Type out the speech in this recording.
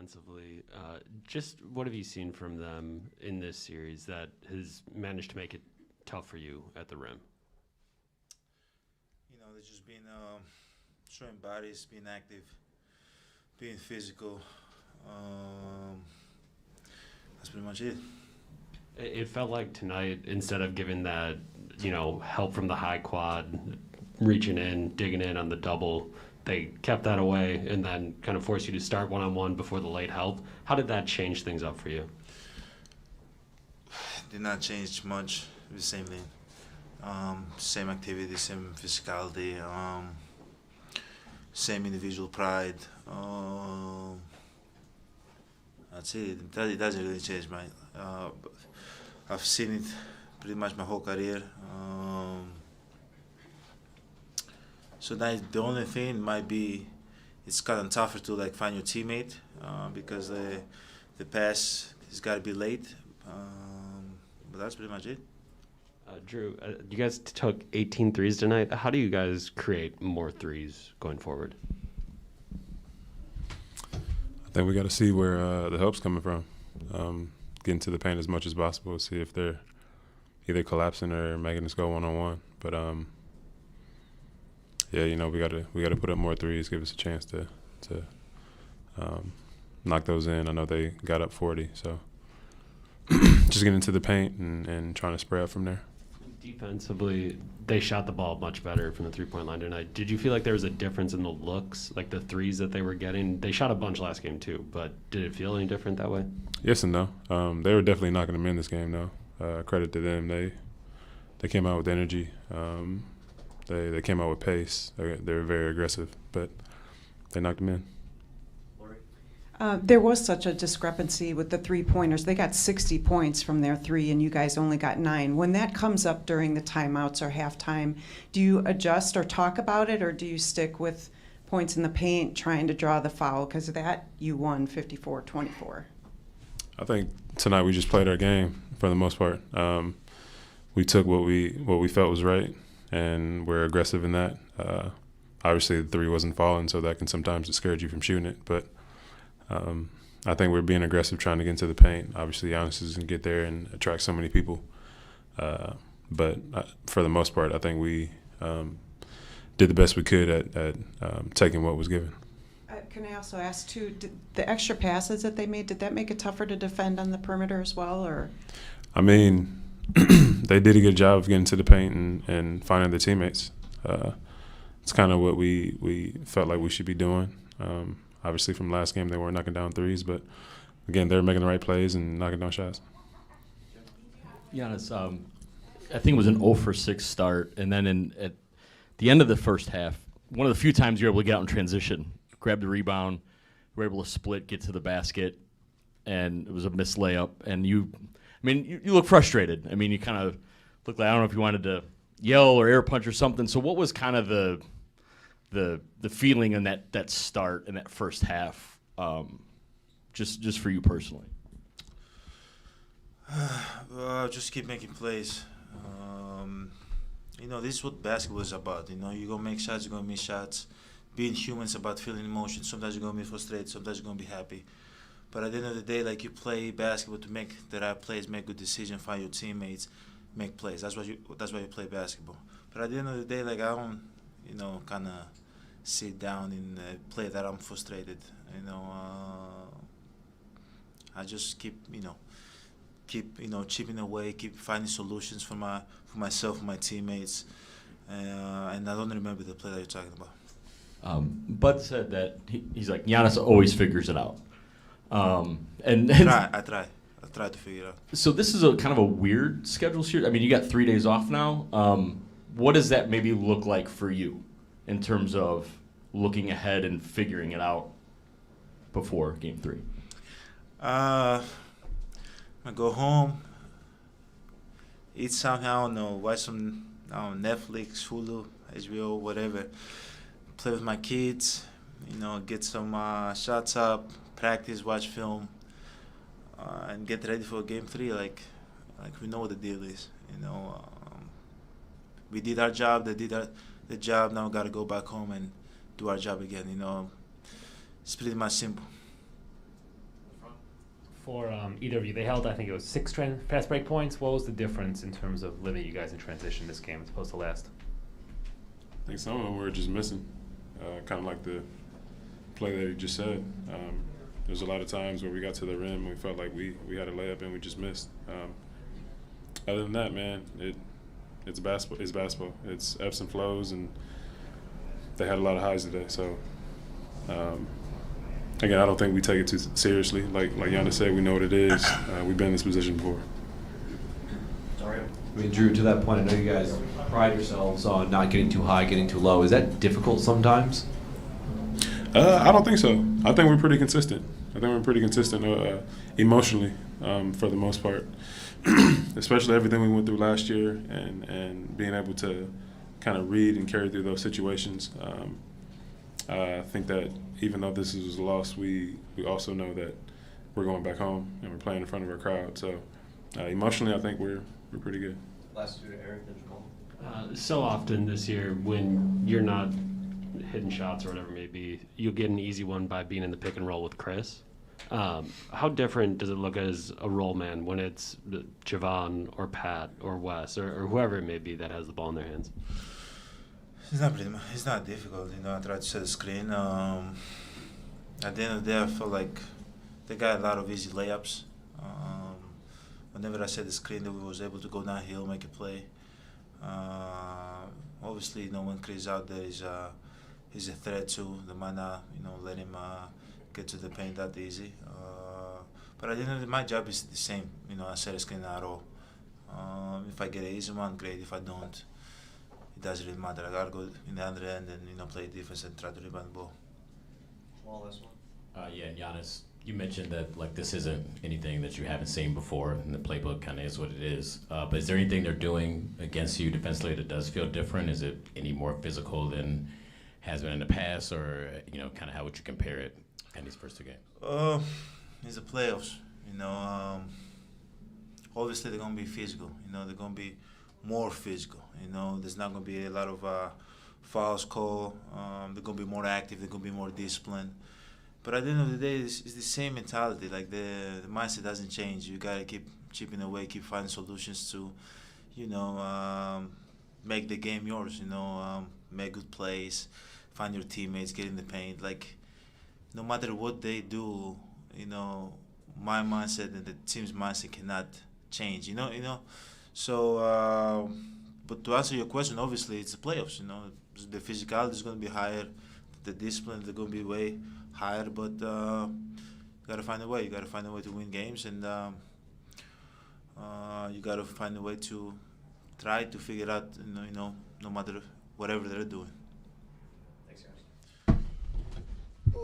defensively. Just what have you seen from them in this series that has managed to make it tough for you at the rim? They've just been showing bodies, being active, being physical. That's pretty much it. It felt like tonight, instead of giving that, help from the high quad, reaching in, digging in on the double, they kept that away and then kind of forced you to start one-on-one before the late help. How did that change things up for you? Did not change much. It was the same thing. Same activity, same physicality, same individual pride. That's it. It doesn't really change, man. I've seen it pretty much my whole career. So that the only thing might be it's kind of tougher to find your teammate because the pass has got to be late. But that's pretty much it. Jrue, you guys took 18 threes tonight. How do you guys create more threes going forward? I think we got to see where the help's coming from. Get into the paint as much as possible, see if they're either collapsing or making us go one-on-one. But we got to put up more threes, give us a chance to knock those in. I know they got up 40, so just getting into the paint and trying to spray out from there. Defensively, they shot the ball much better from the three-point line tonight. Did you feel like there was a difference in the looks, like the threes that they were getting? They shot a bunch last game too, but did it feel any different that way? Yes and no. They were definitely knocking them in this game, though. Credit to them. They came out with energy. They came out with pace. They were very aggressive, but they knocked them in. There was such a discrepancy with the three-pointers. They got 60 points from their three, and you guys only got 9. When that comes up during the timeouts or halftime, do you adjust or talk about it, or do you stick with points in the paint trying to draw the foul? Because of that, you won 54-24. I think tonight we just played our game for the most part. We took what we felt was right, and we're aggressive in that. Obviously, the three wasn't falling, so that can sometimes discourage you from shooting it, but I think we're being aggressive trying to get into the paint. Obviously, Giannis is going to get there and attract so many people. But for the most part, I think we did the best we could at taking what was given. Can I also ask, too, did the extra passes that they made, did that make it tougher to defend on the perimeter as well? Or? I mean, they did a good job of getting to the paint and finding their teammates. It's kind of what we felt like we should be doing. Obviously, from last game, they weren't knocking down threes, but again, they were making the right plays and knocking down shots. Giannis, I think it was an 0 for 6 start, and then at the end of the first half, one of the few times you're able to get out in transition, grab the rebound, were able to split, get to the basket, and it was a missed layup. And you look frustrated. I mean, you kind of looked like, I don't know if you wanted to yell or air punch or something. So what was kind of the feeling in that start in that first half, just for you personally? Just keep making plays. This is what basketball is about. You're going to make shots, you're going to miss shots. Being human is about feeling emotions. Sometimes you're going to be frustrated, sometimes you're going to be happy. But at the end of the day, you play basketball to make the right plays, make good decisions, find your teammates, make plays. That's why you play basketball. But at the end of the day, I don't, kind of sit down and play that I'm frustrated. I just keep chipping away, keep finding solutions for myself, for my teammates, and I don't remember the play that you're talking about. Bud said that he's like, Giannis always figures it out. I try to figure it out. So this is a kind of a weird schedule here. I mean, you got 3 days off now. What does that maybe look like for you in terms of looking ahead and figuring it out before Game 3? I go home, eat something, I don't know, watch some Netflix, Hulu, HBO, whatever. Play with my kids, get some shots up, practice, watch film, and get ready for Game 3. Like we know what the deal is. We did our job. They did the job. Now we got to go back home and do our job again. It's pretty much simple. for either of you. They held, I think it was 6 fast break points. What was the difference in terms of limiting you guys in transition this game as opposed to last? I think some of them were just missing, kind of like the play that you just said. There's a lot of times where we got to the rim and we felt like we had a layup and we just missed. Other than that, man, it's basketball. It's basketball. It's ebbs and flows, and they had a lot of highs today. So, again, I don't think we take it too seriously. Like Giannis said, we know what it is. We've been in this position before. I mean, Jrue, to that point, I know you guys pride yourselves on not getting too high, getting too low. Is that difficult sometimes? I don't think so. I think we're pretty consistent. Emotionally, for the most part. Especially everything we went through last year and being able to kind of read and carry through those situations. I think that even though this is a loss, we also know that we're going back home and we're playing in front of our crowd. So emotionally, I think we're pretty good. Last two to Eric, then Jamal. So often this year, when you're not hitting shots or whatever it may be, you'll get an easy one by being in the pick and roll with Chris. How different does it look as a roll man when it's Javon or Pat or Wes or whoever it may be that has the ball in their hands? It's not difficult, I try to set a screen. At the end of the day, I feel like they got a lot of easy layups. Whenever I set the screen, that we was able to go downhill, make a play. Obviously, when Chris out there, he's a threat too. They might not, let him get to the paint that easy. But at the end of the day, my job is the same. I set a screen at all. If I get an easy one, great. If I don't, it doesn't really matter. I gotta go in the other end and play defense and try to rebound the ball. Jamal, this one. Yeah, and Giannis, you mentioned that this isn't anything that you haven't seen before, and the playbook kind of is what it is. But is there anything they're doing against you defensively that does feel different? Is it any more physical than has been in the past, or kind of how would you compare it in these first two games? It's the playoffs. Obviously they're gonna be physical. They're gonna be more physical. There's not gonna be a lot of fouls called. They're gonna be more active. They're gonna be more disciplined. But at the end of the day, it's the same mentality. Like the mindset doesn't change. You gotta keep chipping away, keep finding solutions to, make the game yours. Make good plays, find your teammates, get in the paint. Like, no matter what they do, my mindset and the team's mindset cannot change. So, but to answer your question, obviously it's the playoffs. The physicality is going to be higher, the discipline is going to be way higher. But you got to find a way. You got to find a way to win games, and you got to find a way to try to figure out. No matter whatever they're doing.